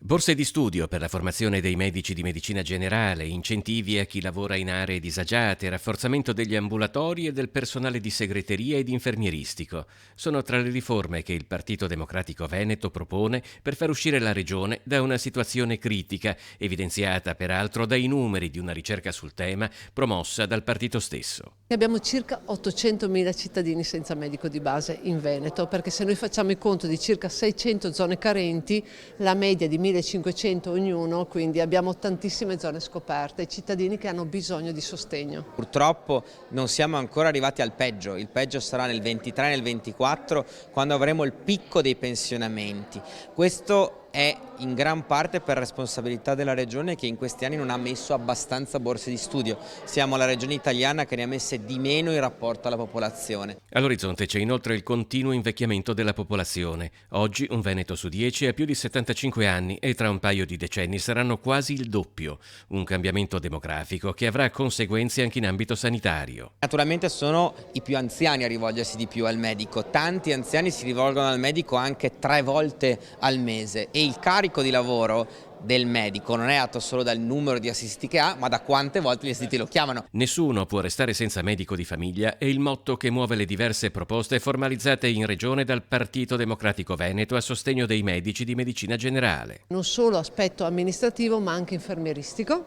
Borse di studio per la formazione dei medici di medicina generale, incentivi a chi lavora in aree disagiate, rafforzamento degli ambulatori e del personale di segreteria ed infermieristico. Sono tra le riforme che il Partito Democratico Veneto propone per far uscire la regione da una situazione critica, evidenziata peraltro dai numeri di una ricerca sul tema promossa dal partito stesso. Abbiamo circa 800.000 cittadini senza medico di base in Veneto, perché se noi facciamo il conto di circa 600 zone carenti, la media è di 1.500 ognuno, quindi abbiamo tantissime zone scoperte e cittadini che hanno bisogno di sostegno. Purtroppo non siamo ancora arrivati al peggio, il peggio sarà nel 23 e nel 24 quando avremo il picco dei pensionamenti. Questo è in gran parte per responsabilità della Regione che in questi anni non ha messo abbastanza borse di studio. Siamo la regione italiana che ne ha messe di meno in rapporto alla popolazione. All'orizzonte c'è inoltre il continuo invecchiamento della popolazione. Oggi un veneto su 10 ha più di 75 anni e tra un paio di decenni saranno quasi il doppio. Un cambiamento demografico che avrà conseguenze anche in ambito sanitario. Naturalmente sono i più anziani a rivolgersi di più al medico. Tanti anziani si rivolgono al medico anche 3 volte al mese e il carico di lavoro del medico non è dato solo dal numero di assistiti che ha, ma da quante volte gli assistiti lo chiamano. Nessuno può restare senza medico di famiglia è il motto che muove le diverse proposte formalizzate in regione dal Partito Democratico Veneto a sostegno dei medici di medicina generale. Non solo aspetto amministrativo ma anche infermieristico,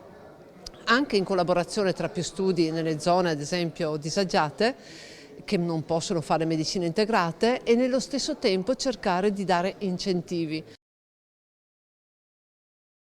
anche in collaborazione tra più studi nelle zone ad esempio disagiate che non possono fare medicine integrate e nello stesso tempo cercare di dare incentivi.